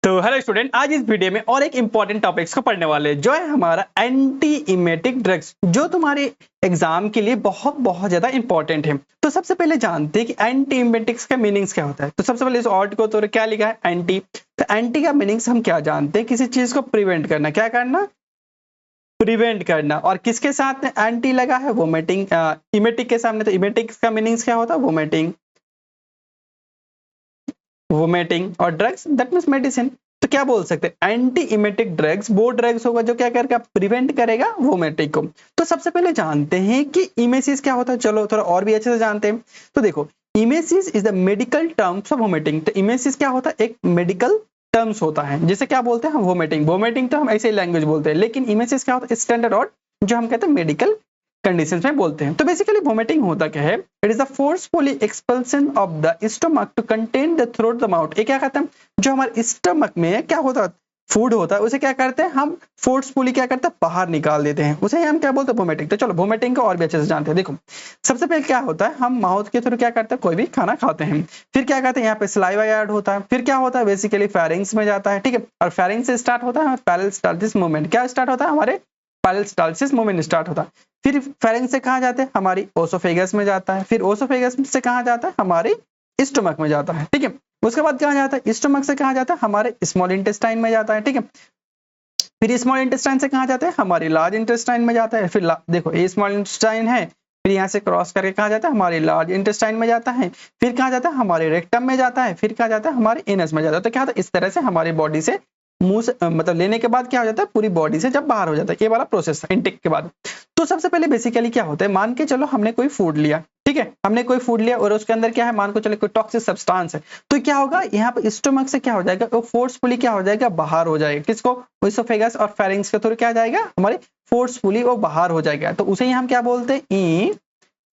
तो hello student, आज इस वीडियो में और एक इंपॉर्टेंट टॉपिक्स को पढ़ने वाले हैं जो है हमारा एंटी इमेटिक ड्रग्स, जो तुम्हारे एग्जाम के लिए बहुत बहुत ज्यादा इंपॉर्टेंट है। तो सबसे पहले जानते हैं कि एंटी इमेटिक्स का मीनिंग्स क्या होता है। तो सबसे पहले इस ऑर्ड को तो क्या लिखा है, एंटी। तो एंटी का मीनिंग्स हम क्या जानते हैं, किसी चीज को प्रिवेंट करना। क्या करना? प्रिवेंट करना। और किसके साथ एंटी लगा है? वोमिटिंग, इमेटिक के सामने। तो इमेटिक का मीनिंग्स क्या होता है? Vomiting, vomiting. और ड्रग्स दैट मींस मेडिसिन। तो क्या बोल सकते हैं, एंटी इमेटिक ड्रग्स वो ड्रग्स होगा जो क्या करेगा, प्रिवेंट करेगा वोमिटिंग को। तो सबसे पहले जानते हैं कि इमेसिस क्या होता है। चलो थोड़ा और भी अच्छे से जानते हैं। तो देखो, emesis is the medical terms of vomiting. तो इमेसिस क्या होता है? एक मेडिकल टर्म्स होता है जिसे क्या बोलते हैं, वोमिटिंग। वोमिटिंग तो हम ऐसे ही लैंग्वेज बोलते हैं, लेकिन इमेसिस क्या होता है? स्टैंडर्ड वर्ड जो हम कहते हैं मेडिकल कंडीशंस में बोलते हैं। तो बेसिकली वोमिटिंग होता क्या है? It is the forcefully expulsion of the stomach to contain the throat the mouth. ये क्या कहते हैं, जो हमारे स्टमक में क्या होता है, फूड होता है, उसे क्या करते हैं हम, फोर्सफुली क्या करते हैं, बाहर निकाल देते हैं, उसे हम क्या बोलते हैं, वोमिटिंग। तो चलो वोमिटिंग को और भी अच्छे से जानते हैं। देखो, सबसे पहले क्या होता है, हम माउथ के थ्रू क्या करते हैं, कोई भी खाना खाते हैं, फिर क्या करते हैं, यहाँ पे सलाइवा ऐड होता है, फिर क्या होता है, बेसिकली फेरिंग्स में जाता है, ठीक है। और फेरिंग्स से स्टार्ट होता है पेरिस्टाल्सिस मूवमेंट। क्या स्टार्ट होता है? हमारे पेरिस्टाल्सिस मूवमेंट स्टार्ट होता है। फिर फेरिंग से कहाँ जाते हैं, हमारी ओसोफेगस में जाता है। फिर ओसोफेगस से कहाँ जाता है, हमारी स्टमक में जाता है, ठीक है। उसके बाद कहाँ जाता है, स्टमक से कहाँ जाता है, हमारे स्मॉल इंटेस्टाइन में जाता है, ठीक है। फिर स्मॉल इंटेस्टाइन से कहाँ जाता है, हमारी लार्ज इंटेस्टाइन में जाता है। फिर देखो, ये स्मॉल इंटेस्टाइन है, फिर यहाँ से क्रॉस करके कहाँ जाता है, हमारे लार्ज इंटेस्टाइन में जाता है। फिर कहाँ जाता है, हमारे रेक्टम में जाता है। फिर कहाँ जाता है, हमारे एनस में जाता है। तो क्या होता है, इस तरह से हमारी बॉडी से मुंह से मतलब लेने के बाद क्या हो जाता है, पूरी बॉडी से जब बाहर हो जाता है, ये वाला प्रोसेस इनटेक के बाद। तो सबसे पहले बेसिकली क्या होता है, मान के चलो हमने कोई फूड लिया, ठीक है, हमने कोई फूड लिया और उसके अंदर क्या है, मान को चले कोई टॉक्सिक सब्सटेंस है। तो क्या होगा, यहाँ पे स्टमक से क्या हो जाएगा, वो फोर्सफुली क्या हो जाएगा, बाहर हो जाएगा। किसको? इसोफेगस और फेरिंग्स के थ्रू क्या जाएगा, हमारे फोर्सफुली वो बाहर हो जाएगा। तो उसे ही हम क्या बोलते हैं,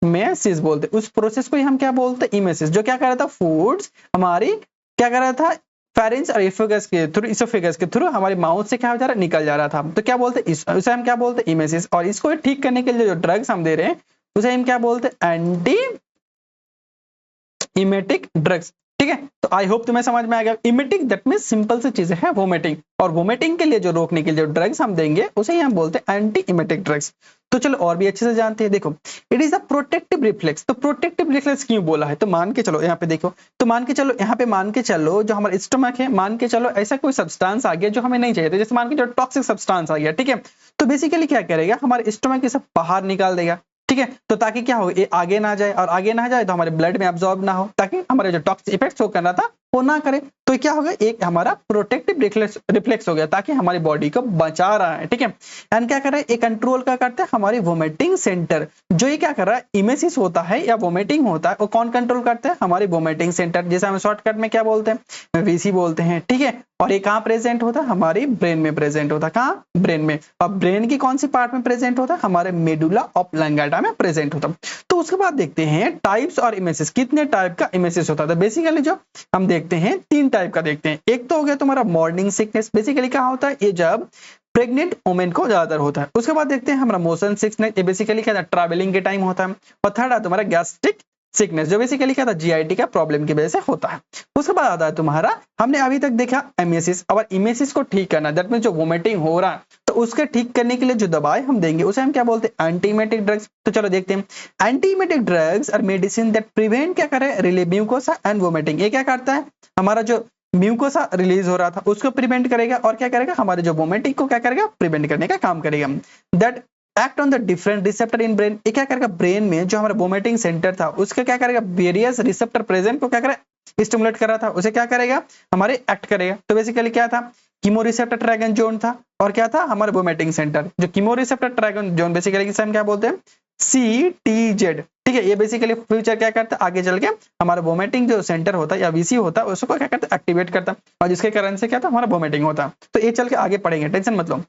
इमेसिस बोलते हैं। उस प्रोसेस को ही हम क्या बोलते हैं, इमेसिस। जो क्या कर रहा था, फूड्स हमारी क्या कर रहा था, फेरिंग्स और इसोफेगस के थ्रू हमारे माउथ से क्या हो जा रहा है, निकल जा रहा था। तो क्या बोलते हैं, उसे हम क्या बोलते हैं, इमेसिस। और इसको ठीक करने के लिए जो ड्रग्स हम दे रहे हैं उसे हम क्या बोलते हैं, एंटी इमेटिक ड्रग्स, ठीक है। तो आई होप तुम्हें समझ में आ गया। इमेटिक दैट मींस सिंपल सी चीजें है, वोमिटिंग। और वोमिटिंग के लिए जो रोकने के लिए जो ड्रग्स हम देंगे उसे ही हम बोलते हैं एंटी इमेटिक ड्रग्स। तो चलो और भी अच्छे से जानते हैं। देखो, it is a protective reflex. तो प्रोटेक्टिव रिफ्लेक्स क्यों बोला है, तो मान के चलो यहाँ पे देखो, तो मान के चलो यहाँ पे, मान के चलो जो हमारा स्टमक है, मान के चलो ऐसा कोई सब्सटेंस आ गया जो हमें नहीं चाहिए था, जैसे मान के चलो टॉक्सिक सब्सटेंस आ गया, ठीक है। तो बेसिकली क्या करेगा, हमारे स्टमक ये सब बाहर निकाल देगा, ठीक है। तो ताकि क्या हो, ये आगे ना जाए, और आगे ना जाए तो हमारे ब्लड में अब्सॉर्ब ना हो, ताकि हमारे जो टॉक्सिक इफेक्ट्स हो करना था वो ना करे। तो क्या होगा, एक हमारा प्रोटेक्टिव रिफ्लेक्स हो गया, ताकि हमारी बॉडी को बचा रहा है, ठीक है। एंड क्या कर रहा है, ये कंट्रोल का करता है हमारी वोमिटिंग सेंटर। जो ये क्या कर रहा है, इमेसिस होता है या वोमिटिंग होता है, वो कौन कंट्रोल करता है, हमारी वोमिटिंग सेंटर, जैसे हम शॉर्टकट में क्या बोलते हैं, वीसी बोलते हैं, ठीक है। और ये कहाँ प्रेजेंट होता है, हमारी ब्रेन में प्रेजेंट होता है। कहाँ? ब्रेन में। और ब्रेन की कौन सी पार्ट में प्रेजेंट होता है, हमारे मेडुला ऑब्लांगेटा में प्रेजेंट होता है। तो उसके बाद देखते हैं टाइप्स और इमेसिस, कितने टाइप का इमेसिस होता है। बेसिकली जो हम देखते हैं, 3 टाइप का देखते हैं। एक तो हो गया तुम्हारा मॉर्निंग सिकनेस। बेसिकली क्या होता है, ये जब प्रेग्नेंट वुमेन को ज्यादातर होता है। उसके बाद देखते हैं हमारा मोशन सिकनेस, ये बेसिकली क्या था, ट्रैवलिंग के टाइम होता है। और थर्ड है तुम्हारा गैस्ट्रिक सिकनेस, जो बेसिकली क्या था, जीआईटी का प्रॉब्लम की वजह से होता है। उसके बाद आता है तुम्हारा, हमने अभी तक देखा इमेसिस। और इमेसिस को ठीक करना, दैट मींस जो वोमिटिंग हो रहा है, तो उसके ठीक करने के लिए जो दवाई हम देंगे उसे हम क्या बोलते हैं, एंटीमेटिक ड्रग्स। तो चलो देखते हैं। एंटीमेटिक ड्रग्स और मेडिसिन दैट प्रिवेंट क्या करे, रिलीव म्यूकोसा एंड वोमिटिंग। ये क्या करता है, हमारा जो म्यूकोसा रिलीज हो रहा था उसको प्रिवेंट करेगा, और क्या करेगा, हमारे जो वोमिटिंग को क्या करेगा, प्रिवेंट करने का काम करेगा। That act on the different receptor in brain. ये क्या करेगा, ब्रेन में जो हमारा वोमिटिंग सेंटर था उसका क्या करेगा, वेरियस रिसेप्टर प्रेजेंट को क्या करेगा, स्टिमुलेट कर रहा था, उसे क्या करेगा, हमारे एक्ट करेगा। तो बेसिकली क्या था, कीमो रिसेप्टर ट्रैगन जोन था, और क्या था, हमारे वोमिटिंग सेंटर। जो कीमो रिसेप्टर ट्रैगन जोन बेसिकली किसे हम क्या बोलते हैं, CTZ, ठीक है। ये बेसिकली फ्यूचर क्या करता है, आगे चल के हमारा वोमिटिंग जो सेंटर होता है या वीसी होता है उसको क्या करता है, एक्टिवेट करता है, और जिसके कारण से क्या था, हमारा वोमिटिंग होता है। तो ये चल के आगे पढ़ेंगे, टेंशन मत लो।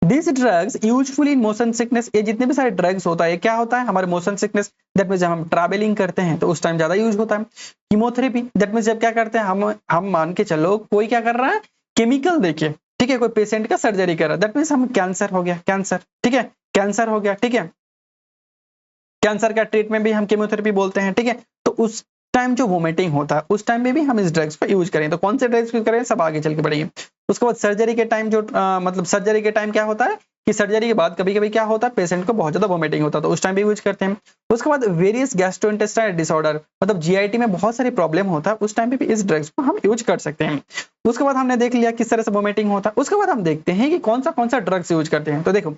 This drugs usefully in motion sickness. ये जितने भी सारे ड्रग्स होता है, क्या होता है, हमारे मोशन सिकनेस, दैट मींस जब हम ट्रैवलिंग करते हैं तो उस टाइम ज्यादा यूज होता है। कीमोथेरेपी, दैट मींस जब क्या करते हैं, हम मान के चलो कोई क्या कर रहा है, केमिकल देके, ठीक है, कोई पेशेंट का सर्जरी कर रहा है, दैट मींस हम कैंसर हो गया, कैंसर, ठीक है, कैंसर हो गया, ठीक है। कैंसर का ट्रीटमेंट भी हम केमोथेरेपी बोलते हैं, ठीक है। तो उस टाइम जो वोमिटिंग होता है उस टाइम में भी हम इस ड्रग्स को यूज करें। तो कौन से ड्रग्स यूज करें सब आगे चल के पढ़ेंगे। उसके बाद सर्जरी के टाइम जो मतलब सर्जरी के टाइम क्या होता है कि सर्जरी के बाद कभी-कभी क्या होता है पेशेंट को बहुत ज्यादा वोमिटिंग होता है तो उस टाइम भी यूज करते हैं। उसके बाद वेरियस गैस्ट्रोइंटेस्टाइनल डिसऑर्डर मतलब जीआईटी में बहुत सारी प्रॉब्लम होता है उस टाइम पे भी इस ड्रग्स को हम यूज कर सकते हैं। उसके बाद हमने देख लिया किस तरह से वोमिटिंग होता है। उसके बाद हम देखते हैं कि कौन सा ड्रग्स यूज करते हैं। तो देखो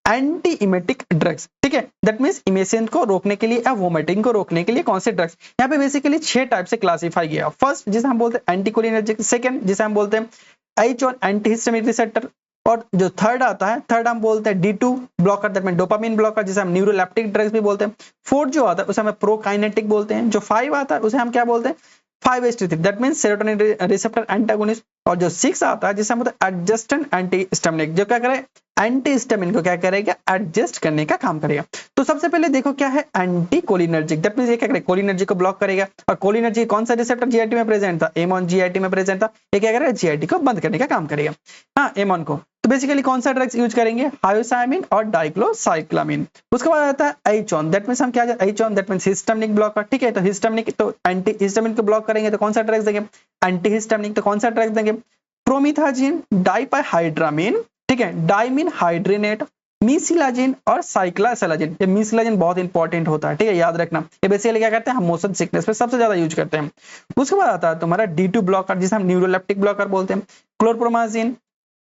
एंटी इमेटिक ड्रग्स, ठीक है, दैट मींस इमेशन को रोकने के लिए या वोमिटिंग को रोकने के लिए कौन से ड्रग्स, यहाँ पे बेसिकली 6 टाइप से क्लासिफाई किया। फर्स्ट जिसे हम बोलते हैं एंटीकोलिनर्जिक, सेकंड जिसे हम बोलते हैं H1 एंटीहिस्टामिन रिसेप्टर, और जो थर्ड आता है थर्ड हम बोलते हैं D2 blocker that mean dopamine blocker जिसे हम न्यूरोलेप्टिक ड्रग्स भी बोलते हैं। फोर्थ जो आता है उसे हम प्रोकाइनेटिक बोलते हैं। जो 5 आता है उसे हम क्या बोलते हैं 5-HT3 that means serotonin receptor antagonist. और जो 6 आता है जिसे हम बोलते हैं एडजस्टेंट एंटीहिस्टामिनिक जो क्या करे एंटी हिस्टामिन को क्या करेगा एडजस्ट करने का काम करेगा। तो सबसे पहले देखो क्या है एंटी कोलिनर्जिक दैट मींस ये क्या करेगा कोलिनर्जिक को ब्लॉक करेगा। और कोलिनर्जिक कौन सा रिसेप्टर जीआईटी में प्रेजेंट था M1 जीआईटी में प्रेजेंट था, ये क्या करेगा जीआईटी को बंद करने का काम करेगा। हाँ M1 को। तो बेसिकली कौन सा ड्रग्स यूज करेंगे हायोसामिन और डाइक्लोसाइक्लामिन। उसके बाद आता है H1 दैट मींस हम क्या H1 that means histaminic blocker, ठीक है। तो हिस्टामिनिक तो एंटी हिस्टामिन को ब्लॉक करेंगे तो कौन सा ड्रग्स देंगे एंटी हिस्टामिनिक। तो कौन सा ड्रग्स देंगे प्रोमिथाजिन, डाइपाइहाइड्रामिन, ठीक है, डाइमिन हाइड्रेनेट, मीसिलाजिन और साइक्लासेलाजिन। ये मीसिलाजिन बहुत इंपॉर्टेंट होता है, ठीक है, याद रखना। ये बेसिकली क्या करते हैं हम मोशन सिकनेस पे सबसे ज्यादा यूज करते हैं। उसके बाद आता है तुम्हारा D2 ब्लॉकर जिसे हम न्यूरोलेप्टिक ब्लॉकर बोलते हैं, क्लोरप्रोमाजिन,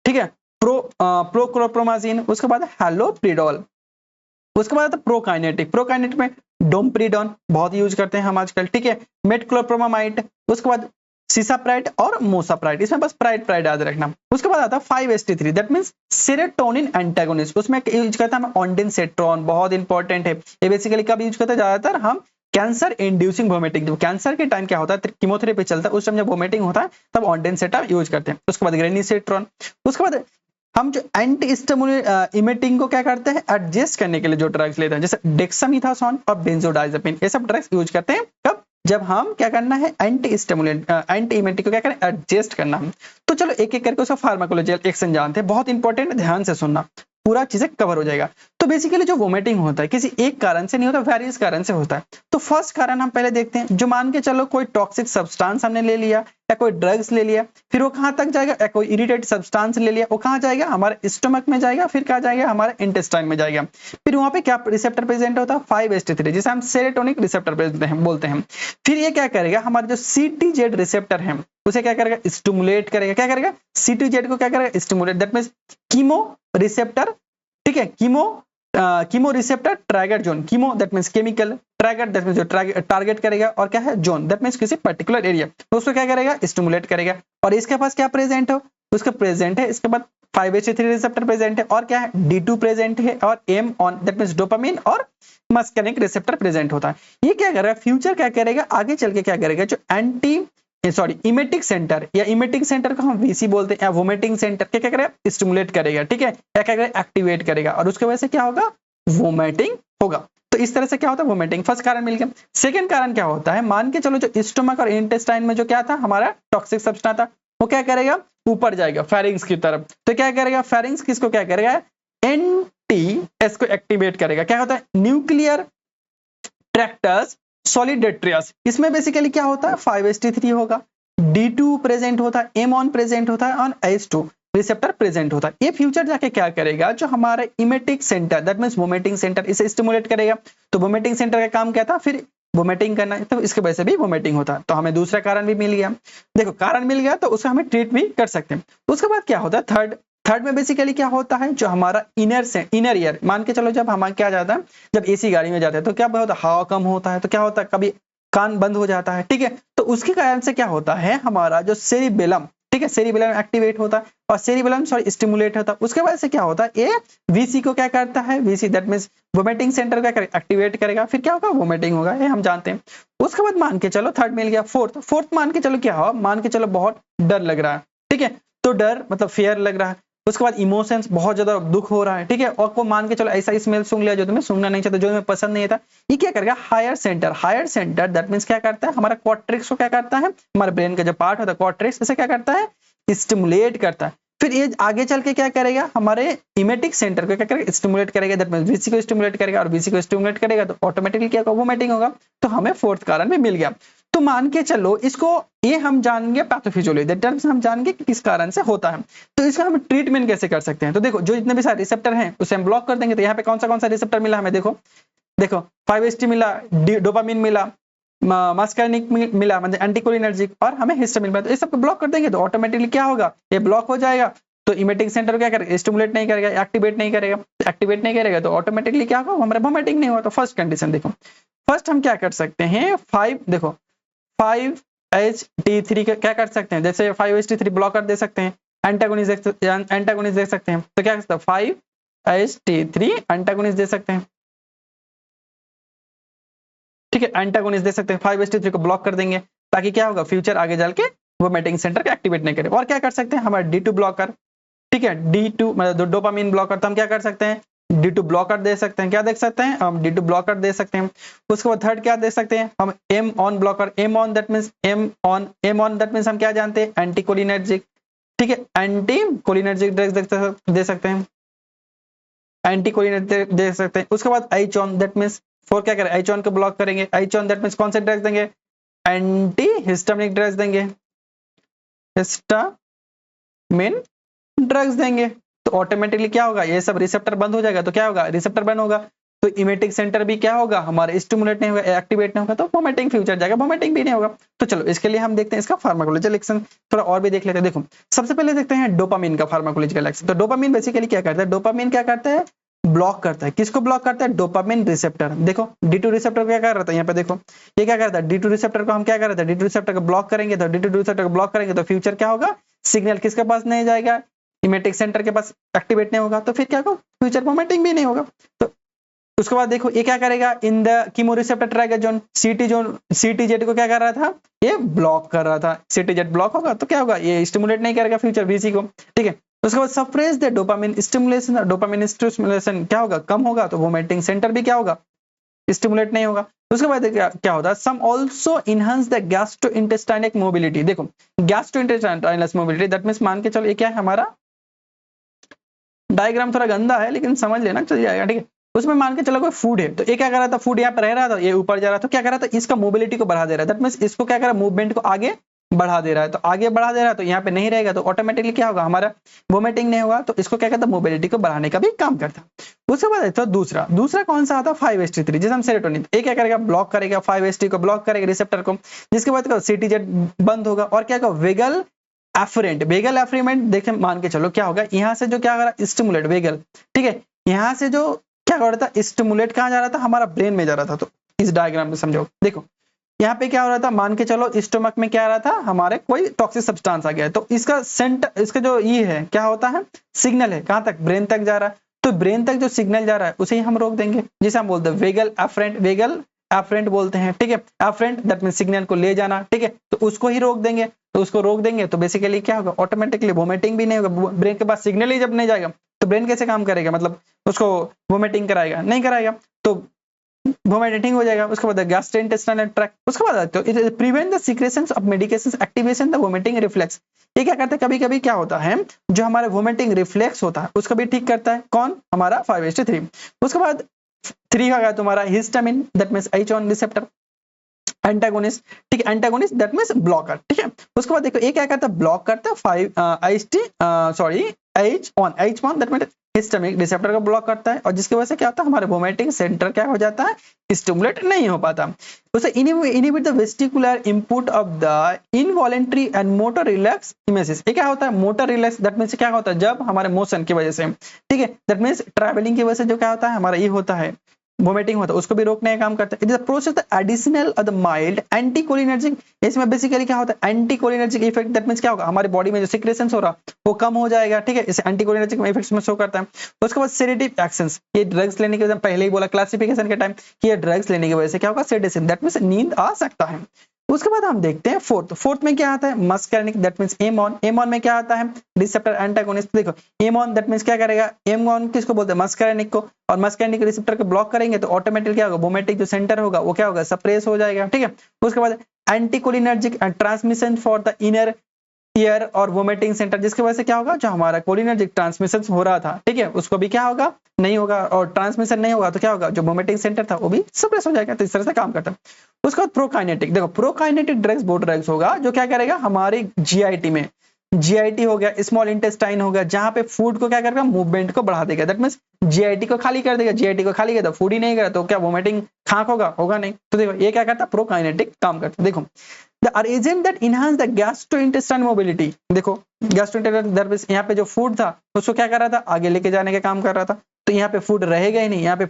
ठीक है, प्रोक्लोरप्रोमाजिन। उसके बाद हैलोप्रिडोल। उसके बाद आता है प्रोकाइनेटिक, प्रोकाइनेटिक में डोमप्रिडोन बहुत यूज करते हैं हम आजकल, ठीक है, मेटक्लोप्रोमामाइड। उसके बाद सिसाप्राइड और मोसाप्राइड, इसमें बस प्राइड याद रखना। उसके बाद आता है 5-HT3 that means serotonin antagonist, उसमें यूज करता है ऑन्डेनसेट्रॉन, बहुत इंपॉर्टेंट है। ये बेसिकली कब यूज करते हैं ज्यादातर हम कैंसर इंड्यूसिंग वोमिटिंग, जब कैंसर के टाइम क्या होता है कीमोथेरेपी चलता है उस टाइम जब वोमिटिंग होता है तब ऑन्डेनसेट्रा यूज करते हैं। उसके बाद ग्रेनिसेट्रॉन। उसके बाद हम जो एंटी इमेटिंग को क्या करते हैं एडजस्ट करने के लिए जो ड्रग्स लेते हैं जैसे डेक्सामेथासोन और बेंजोडाइजेपिन, ये सब ड्रग्स यूज करते हैं कब जब हम क्या करना है एंटी इमेटिक को क्या करें एडजस्ट करना है। तो चलो एक एक करके उसका फार्माकोलॉजिकल एक्शन जानते हैं, बहुत इंपॉर्टेंट, ध्यान से सुनना, पूरा चीजें कवर हो जाएगा। तो बेसिकली जो वोमिटिंग होता है किसी एक कारण से नहीं होता, वेरियस कारण से होता है। तो फर्स्ट कारण हम पहले देखते हैं, जो मान के चलो कोई टॉक्सिक सब्सटेंस हमने ले लिया या कोई ड्रग्स ले लिया, फिर वो कहां तक जाएगा, या कोई इरिटेट सब्सटेंस ले लिया, वो कहां जाएगा हमारे स्टमक में जाएगा, फिर कहां जाएगा हमारे इंटेस्टाइन में जाएगा। फिर वहां पे क्या रिसेप्टर प्रेजेंट होता है 5-HT3 जिसे हम सेरोटोनिक रिसेप्टर बोलते हैं। फिर ये क्या करेगा हमारे जो CTZ रिसेप्टर है उसे क्या करेगा स्टिमुलेट करेगा, क्या करेगा CTZ को क्या करेगा stimulate that means chemo receptor, ठीक है, chemo receptor Trager zone, chemo that means chemical, Trager that means जो टारगेट करेगा, और क्या है जोन दैट मींस किसी पर्टिकुलर एरिया, तो उसको क्या करेगा स्टिमुलेट करेगा। और इसके पास क्या प्रेजेंट हो उसका प्रेजेंट है, इसके बाद 5-HT3 रिसेप्टर प्रेजेंट है, और क्या है D2 प्रेजेंट है, और M1 दैट मींस डोपामिन और मस्कैनिक रिसेप्टर प्रेजेंट होता है। ये क्या करेगा फ्यूचर क्या करेगा आगे चल के क्या करेगा जो इमेटिक सेंटर या इमेटिक सेंटर को हम VC बोलते हैं या वोमिटिंग सेंटर क्या करेगा स्टिमुलेट करेगा, ठीक है, या क्या करेगा एक्टिवेट करेगा, और उसकी वजह से क्या होगा वोमिटिंग होगा। तो इस तरह से क्या होता है वोमिटिंग, फर्स्ट कारण मिल गया। सेकंड कारण क्या होता है, मान के चलो जो स्टमक और इंटेस्टाइन में जो क्या था हमारा टॉक्सिक सब्सटेंस था वो क्या करेगा ऊपर जाएगा फेरिंग्स की तरफ, तो क्या करेगा फेरिंग्स किसको क्या करेगा NTS को एक्टिवेट करेगा। क्या होता है न्यूक्लियर ट्रैक्टस सॉलिडेट्रियस, इसमें बेसिकली क्या होता है 5-HT3 होगा, D2 प्रेजेंट होता है, M1 प्रेजेंट होता है, और H2 रिसेप्टर प्रेजेंट होता है। ये फ्यूचर जाके क्या करेगा जो हमारे emetic centre that means vomiting centre इसे स्टिमुलेट करेगा। तो वोमिटिंग सेंटर का काम क्या था फिर वोमिटिंग करना है, तो इसके वजह से भी वोमिटिंग होता है। तो हमें दूसरा कारण भी मिल गया, देखो कारण मिल गया तो उसको हमें ट्रीट भी कर सकते हैं। उसके बाद क्या होता है थर्ड में बेसिकली क्या होता है जो हमारा इनर ईयर, मान के चलो जब हमारा क्या जाता है जब AC गाड़ी में जाता है तो क्या होता है हवा कम होता है, तो क्या होता है कभी कान बंद हो जाता है, ठीक है, तो उसके कारण से क्या होता है हमारा जो सेरिबेलम, ठीक है, सेरिबेलम एक्टिवेट होता है और सेरिबेलम स्टिमुलेट होता है। उसके वजह से क्या होता है ये VC को क्या करता है VC that means vomiting centre का एक्टिवेट करेगा, फिर क्या होगा वोमिटिंग होगा, ये हम जानते हैं। उसके बाद मान के चलो थर्ड मिल गया, फोर्थ मान के चलो क्या हो, मान के चलो बहुत डर लग रहा है, ठीक है, तो डर मतलब फियर लग रहा है। उसके बाद इमोशंस बहुत ज्यादा दुख हो रहा है, ठीक है, और को मान के चलो ऐसा स्मेल सूंघ लिया जो तुम्हें सूंघना नहीं चाहता, जो तुम्हें पसंद नहीं था, ये क्या करेगा हायर सेंटर दैट मींस क्या करता है हमारा कॉर्टेक्स को क्या करता है हमारे ब्रेन का जो पार्ट होता है कॉर्टेक्स इसे क्या करता है स्टिमुलेट करता है। फिर ये आगे चल के क्या करेगा हमारे इमेटिक सेंटर को क्या करेगा स्टिमुलेट करेगा दैट मींस VC को स्टिमुलेट करेगा, और VC को स्टिमुलेट करेगा तो ऑटोमेटिकली क्या होगा वोमिटिंग होगा। तो हमें फोर्थ कारण भी मिल गया। तो मान के चलो इसको, ये हम जानेंगे पैथोफिजियोलॉजी, दैट मींस हम जानेंगे कि किस कारण से होता है। तो इसका हम ट्रीटमेंट कैसे कर सकते हैं? तो देखो जो जितने भी सारे रिसेप्टर हैं उसे हम ब्लॉक कर देंगे। तो यहाँ पे कौन सा रिसेप्टर मिला हमें? देखो देखो 5-HT मिला, डोपामिन मिला, मस्कार्निक मिला मतलब एंटीकोलिनर्जिक, और हमें हिस्टामिन मिला। तो ये सब ब्लॉक कर देंगे तो ऑटोमेटिकली क्या होगा, ये ब्लॉक हो जाएगा। तो इमेटिंग सेंटर क्या करेगा? स्टिमुलेट नहीं करेगा, एक्टिवेट नहीं करेगा। एक्टिवेट नहीं करेगा तो ऑटोमेटिकली क्या होगा, हमारा वोमिटिंग नहीं होगा। तो फर्स्ट कंडीशन देखो, फर्स्ट हम क्या कर सकते हैं, 5-HT3 क्या कर सकते हैं? जैसे 5-HT3 ब्लॉकर दे सकते हैं, एंटागोनिस्ट दे सकते हैं। तो क्या कर सकते हैं, 5-HT3 एंटागोनिस्ट दे सकते हैं, ठीक है, एंटागोनिस्ट दे सकते हैं। 5-HT3 को ब्लॉक कर देंगे ताकि क्या होगा, फ्यूचर आगे चल के वो मेटिंग सेंटर को एक्टिवेट नहीं करे। और क्या कर सकते हैं, हमारा D2 ब्लॉकर, ठीक है, D2 मतलब डोपामिन ब्लॉकर। तो हम क्या कर सकते हैं, D2 ब्लॉकर दे सकते हैं। क्या देख सकते हैं हम, D2 ब्लॉकर दे सकते हैं। उसके बाद थर्ड क्या दे सकते हैं हम, M on blocker. M on that means हम क्या जानते हैं, एंटीकोलिनर्जिक, ठीक है, एंटीकोलिनर्जिक ड्रग्स दे सकते हैं, एंटीकोलिनर्जिक दे सकते हैं। उसके बाद H one that means four क्या करें, H ऑन को ब्लॉक करेंगे। H ऑन दैट मींस कौन से ड्रग्स देंगे, एंटी हिस्टामिनिक ड्रग्स देंगे, हिस्टामिन ड्रग्स देंगे। तो ऑटोमेटिकली क्या होगा, ये सब रिसेप्टर बंद हो जाएगा। तो क्या होगा, रिसेप्टर बंद होगा तो इमेटिक सेंटर भी क्या होगा, हमारे स्टिमुलेट नहीं होगा, एक्टिवेट नहीं होगा, तो वोमिटिंग फ्यूचर जाएगा, वोमिटिंग भी नहीं होगा। तो चलो इसके लिए हम देखते हैं इसका फार्माकोलॉजिकल एक्शन थोड़ा और भी देख लेते हैं। देखो सबसे पहले देखते हैं डोपामिन का फार्माकोलॉजिकल एक्शन। तो डोपामिन बेसिकली क्या करता है, डोपामिन क्या करता है, ब्लॉक करता है। किसको ब्लॉक करता है, डोपामिन रिसेप्टर। देखो D2 रिसेप्टर क्या कर रहा था, यहाँ पे देखो ये क्या करता है, D2 रिसेप्टर को हम क्या कर रहे थे, D2 रिसेप्टर को ब्लॉक करेंगे। तो D2 रिसेप्टर को ब्लॉक करेंगे तो फ्यूचर क्या होगा, सिग्नल किसके पास नहीं जाएगा, इमेटिक सेंटर के पास एक्टिवेट नहीं होगा। तो फिर क्या होगा, फ्यूचर वोमिटिंग भी नहीं होगा। तो उसके बाद देखो ये क्या करेगा, in the chemoreceptor trigon CTZ को क्या कर रहा था, ये ब्लॉक कर रहा था। CTZ ब्लॉक होगा तो क्या होगा, ये स्टिमुलेट नहीं करेगा फ्यूचर VC को, ठीक है। उसके बाद suppress the dopamine stimulation, dopamine stimulation क्या होगा, कम होगा, तो वोमिटिंग सेंटर भी क्या होगा, स्टिमुलेट नहीं होगा। उसके बाद क्या होता है, some also enhance the gastrointestinic mobility. देखो गैस्ट्रोइंटेस्टाइनल मोबिलिटी दैट मींस मान के चलो ये क्या है, हमारा डायग्राम थोड़ा गंदा है लेकिन समझ लेना चल जाएगा, ठीक है। उसमें मान के चलो कोई फूड है, तो ये क्या कर रहा था, फूड यहाँ पे रह रहा था, ये ऊपर जा रहा था, तो क्या कर रहा था, इसका मोबिलिटी को बढ़ा दे रहा है। दैट मींस इसको क्या कर रहा है, मूवमेंट को आगे बढ़ा दे रहा है। तो आगे बढ़ा दे रहा है तो यहाँ पे नहीं रहेगा, तो ऑटोमेटिकली क्या होगा, हमारा वोमिटिंग नहीं होगा। तो इसको क्या कहता है, मोबिलिटी को बढ़ाने का भी काम करता है। उसके बाद तो दूसरा कौन सा आता है, 5-HT3 जिसे हम सेरोटोनिन। ये क्या करेगा, ब्लॉक करेगा, 5-HT को ब्लॉक करेगा रिसेप्टर को। जिसके बाद CTZ बंद होगा और क्या होगा, वेगल एफ्रीमेंट। देखें मान के चलो क्या होगा, यहाँ से जो क्या कर रहा है, स्टिमुलेट वेगल, ठीक है, यहाँ से जो क्या कर रहा था, स्टिमुलेट कहाँ जा रहा था, हमारा ब्रेन में जा रहा था। तो इस डायग्राम में समझो, देखो यहाँ पे क्या हो रहा था, मान के चलो स्टोमक में क्या आ रहा था, हमारे कोई टॉक्सिक सब्सटेंस आ गया है। तो इसका जो ये है क्या होता है, सिग्नल है, कहाँ तक, ब्रेन तक जा रहा है। तो ब्रेन तक जो सिग्नल जा रहा है उसे ही हम रोक देंगे, जिसे हम बोलते हैं वेगल एफरेंट बोलते हैं, ठीक है। एफरेंट दैट मींस सिग्नल को ले जाना, ठीक है। तो उसको ही रोक देंगे। तो उसको रोक देंगे तो बेसिकली क्या होगा, ऑटोमेटिकली वोमिटिंग भी नहीं होगा। ब्रेन के पास सिग्नल ही जब नहीं जाएगा तो ब्रेन कैसे काम करेगा, मतलब उसको वोमिटिंग कराएगा, नहीं कराएगा, तो वोमिटिंग हो जाएगा। उसके बाद गैस्ट्रोइंटेस्टाइनल ट्रैक्ट। उसके बाद तो it prevent the secretions of medications activation the vomiting reflex. ये क्या करता है, कभी कभी क्या होता है, जो हमारे वोमिटिंग रिफ्लेक्स होता है उसको भी ठीक करता है। कौन, हमारा 5-HT3। उसके बाद 3 का तुम्हारा histamine that means H on receptor antagonist, ठीक है, एंटागोनिस्ट दैट मींस ब्लॉकर, ठीक है। उसके बाद देखो ये क्या करता है, ब्लॉक करता है H one that means histaminic receptor को ब्लॉक करता है। और जिसकी वजह से क्या होता है, हमारे वोमिटिंग सेंटर क्या हो जाता है, स्टिमुलेट नहीं हो पाता। उसे inhibit the vestibular input of the involuntary and motor relax images. ये क्या होता है, मोटर रिलैक्स दैट मींस क्या होता है, जब हमारे मोशन की वजह से, ठीक है, दैट मींस ट्रैवलिंग की वजह से जो क्या होता है, हमारा ये होता है वोमिटिंग होता है, उसको भी रोकने का काम करता है। It is a process the additional और द माइल्ड एंटीकोलिनर्जिक। इसमें बेसिकली क्या होता है, एंटीकोलिनर्जिक इफेक्ट दैट मींस क्या होगा, हमारी बॉडी में जो सिक्रेशंस हो रहा वो कम हो जाएगा, ठीक है। इसे एंटीकोलिनर्जिक इफेक्ट्स में शो करता है। उसके बाद सेडेटिव एक्शंस, ये ड्रग्स लेने की वजह से पहले ही बोला क्लासिफिकेशन के टाइम कि ये ड्रग्स लेने की वजह से क्या होगा, सेडेशन दैट मींस नींद आ सकता है। उसके बाद हम देखते हैं फोर्थ में क्या आता है, मस्कार्निक दैट मींस एम ऑन में क्या आता है, रिसेप्टर एंटागोनिस्ट। देखो एम ऑन दैट मींस क्या करेगा, एम ऑन किसको बोलते हैं, मस्कार्निक को। और मस्कार्निक रिसेप्टर को ब्लॉक करेंगे तो ऑटोमेटिकली क्या होगा, वोमिटिक जो सेंटर होगा वो क्या होगा, सप्रेस हो जाएगा, ठीक है। उसके बाद anticholinergic transmission for the inner ear और वोमिटिंग सेंटर, जिसकी वजह से क्या होगा, जो हमारा कोलिनर्जिक ट्रांसमिशन हो रहा था, ठीक है, उसको भी क्या होगा, नहीं होगा, और ट्रांसमिशन नहीं होगा तो क्या होगा, जो वोमिटिंग सेंटर था वो भी सप्रेस हो जाएगा। तो इस तरह से काम करता है। उसके बाद प्रोकाइनेटिक, देखो प्रोकाइनेटिक ड्रग्स वो ड्रग्स होगा जो क्या करेगा, हमारे जीआईटी में, जीआईटी हो गया, स्मॉल इंटेस्टाइन हो गया, जहां पे फूड को क्या करेगा, मूवमेंट को बढ़ा देगा। दैट मींस जीआईटी को खाली कर देगा, जीआईटी को खाली कर दो, फूड ही नहीं करा तो क्या वोमिटिंग, खांक होगा नहीं। तो देखो ये क्या करता है, प्रोकाइनेटिक काम करता है। देखो the agent that enhance the gastrointestinal mobility, देखो गैस्ट्रोइंटेस्टाइनल, यहाँ पे जो फूड था उसको क्या कर रहा था, आगे लेके जाने का काम कर रहा था। तो यहाँ पे फूड रहेगा ही नहीं, यहाँ पे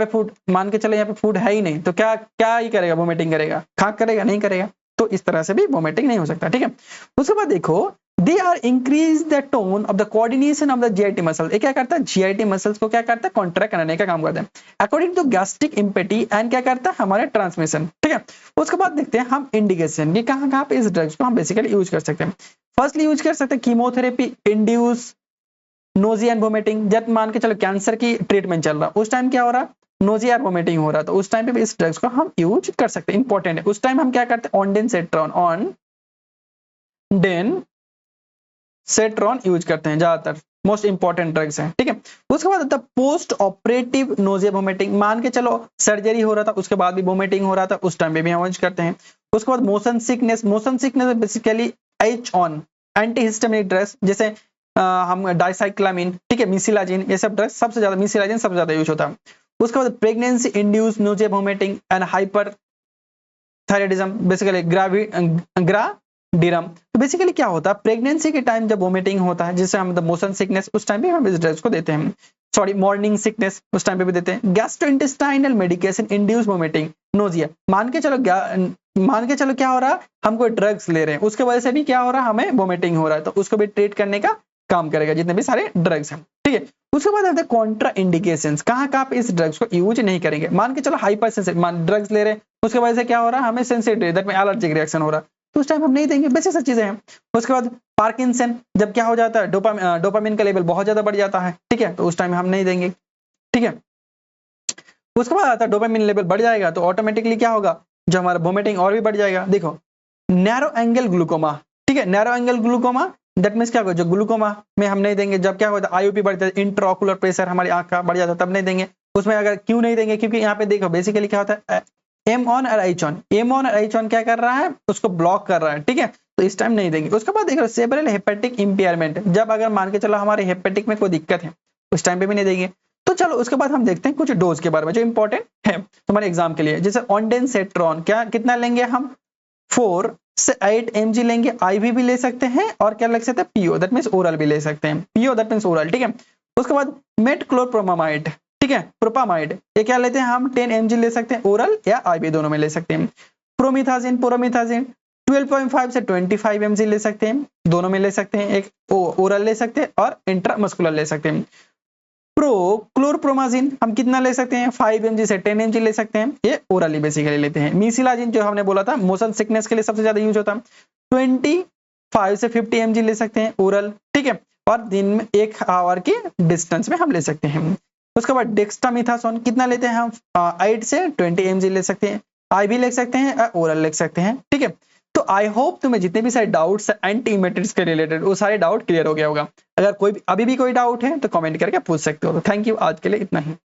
फूड मान के चले, यहाँ पे फूड है ही नहीं, तो क्या क्या ही करेगा, वोमिटिंग करेगा, खांक करेगा, नहीं करेगा। तो इस तरह से भी वोमिटिंग नहीं हो सकता, ठीक है। उसके बाद देखो they are increase the tone of the coordination of the GIT muscle, ये क्या करता है, जीआईटी मसल्स को क्या करता है, कॉन्ट्रैक्ट कराने का काम करता है according to gastric emptying and क्या करता है, हमारे ट्रांसमिशन, ठीक है। उसके बाद देखते हैं हम इंडिकेशन कि कहाँ कहाँ पे इस ड्रग्स को हम बेसिकली यूज कर सकते हैं। फर्स्टली यूज कर सकते हैं chemotherapy induce nausea and vomiting, जब मान के चलो कैंसर की ट्रीटमेंट चल रहा, उस टाइम क्या हो रहा, नोजिया और वोमिटिंग हो रहा, तो उस टाइम पे भी इस ड्रग्स को हम यूज कर सकते हैं, इंपॉर्टेंट है। उस टाइम हम क्या करते हैं, ऑनडेनसेट्रॉन सेट्रॉन यूज करते हैं ज्यादातर, मोस्ट इंपॉर्टेंट ड्रग्स हैं, ठीक है। उसके बाद आता है पोस्ट ऑपरेटिव नोजिया वोमिटिंग, मान के चलो सर्जरी हो रहा था उसके बाद भी वोमिटिंग हो रहा था, उस टाइम पे भी हम यूज करते हैं। उसके बाद motion sickness basically H on anti histaminic drugs, जैसे हम डाइसाइक्लामिन, ठीक है, मिसिलाजिन, ये सब ड्रग्स सबसे ज्यादा, मिसिलाजिन सबसे ज्यादा यूज होता है। उसके बाद pregnancy induce nausea vomiting and hyperthyroidism, basically gravidarum. तो बेसिकली क्या होता है, प्रेगनेंसी के टाइम जब वोमिटिंग होता है, जिससे हम मोशन सिकनेस, उस टाइम पे हम इस ड्रग्स को देते हैं। सॉरी, मॉर्निंग सिकनेस उस टाइम पे भी देते हैं। Gastrointestinal medication induce vomiting nausea, मान के चलो क्या हो रहा है, हम कोई ड्रग्स ले रहे हैं, उसके वजह से भी क्या हो रहा है, हमें वोमिटिंग हो रहा है, तो उसको भी ट्रीट करने का काम करेगा, जितने भी सारे ड्रग्स हैं, ठीक है। उसके बाद आते हैं कॉन्ट्रा इंडिकेशंस, कहाँ कहाँ पे इस ड्रग्स को यूज नहीं करेंगे। मान के चलो हाइपर सेंसिटिव, मान ड्रग्स ले रहे हैं, उसके वजह से क्या हो रहा है, हमें sensitive, that mean allergic reaction हो रहा है, तो उस टाइम हम नहीं देंगे, बेसिक सब चीजें हैं। उसके बाद पार्किंसन, जब क्या हो जाता है, डोपामिन का लेवल बहुत ज्यादा बढ़ जाता है, ठीक है, तो उस टाइम हम नहीं देंगे, ठीक है। उसके बाद आता है डोपामिन लेवल बढ़ जाएगा तो ऑटोमेटिकली क्या होगा, जो हमारा वोमिटिंग और भी बढ़ जाएगा। देखो नैरो एंगल ग्लूकोमा, ठीक है, narrow angle glaucoma that means क्या होगा, जो ग्लूकोमा में हम नहीं देंगे, जब क्या होता है आईओपी बढ़ जाता है, इंट्राओकुलर प्रेशर हमारी आंख का बढ़ जाता है, तब नहीं देंगे। उसमें अगर क्यों नहीं देंगे, क्योंकि यहाँ पे देखो बेसिकली क्या होता है, एम ऑन और एच ऑन, एम ऑन और एच ऑन क्या कर रहा है, उसको ब्लॉक कर रहा है, ठीक है, तो इस टाइम नहीं देंगे। उसके बाद देखो सेरेब्रल हेपेटिक इंपेयरमेंट, जब अगर मान के चलो हमारे हेपेटिक में कोई दिक्कत है, उस टाइम पे भी नहीं देंगे। तो चलो उसके बाद हम देखते हैं कुछ डोज के बारे में जो इंपॉर्टेंट है तुम्हारे एग्जाम के लिए। जैसे ऑनडेनसेट्रॉन क्या कितना लेंगे हम, 4 से 8 mg लेंगे, आईवी भी ले सकते हैं, और क्या लग सकते हैं, पीओ, दैट मींस ओरल भी ले सकते हैं, पीओ दैट मींस ओरल, ठीक है। उसके बाद मेटक्लोप्रोमामाइड, ठीक है, प्रोपामाइड, ये क्या लेते हैं हम, 10 mg ले सकते हैं, ओरल या आईवी दोनों में ले सकते हैं। प्रोमिथाजिन 12.5 से 25 mg ले सकते हैं, दोनों में ले सकते हैं, एक ओरल ले सकते हैं और इंट्रामस्कुलर ले सकते हैं। क्लोरप्रोमाजिन हम कितना ले सकते हैं, 5 mg से 10 mg ले सकते हैं, ये ओरली बेसिकली लेते हैं। मिसिलाजिन जो हमने बोला था मोशन सिकनेस के लिए सबसे ज्यादा यूज होता है, 25 से 50 mg ले सकते हैं ओरल, ठीक है, और दिन में 1 आवर की डिस्टेंस में हम ले सकते हैं। उसके बाद डेक्स्ट्रामिथासोन कितना लेते हैं हम, 8 से 20 mg ले सकते हैं, आईवी ले सकते हैं, ओरल ले सकते हैं, ठीक है। तो आई होप तुम्हें जितने भी सारे डाउट्स एंटी इमेटिक्स के रिलेटेड वो सारे डाउट क्लियर हो गया होगा। अगर कोई अभी भी कोई डाउट है तो कमेंट करके पूछ सकते हो। तो थैंक यू, आज के लिए इतना ही।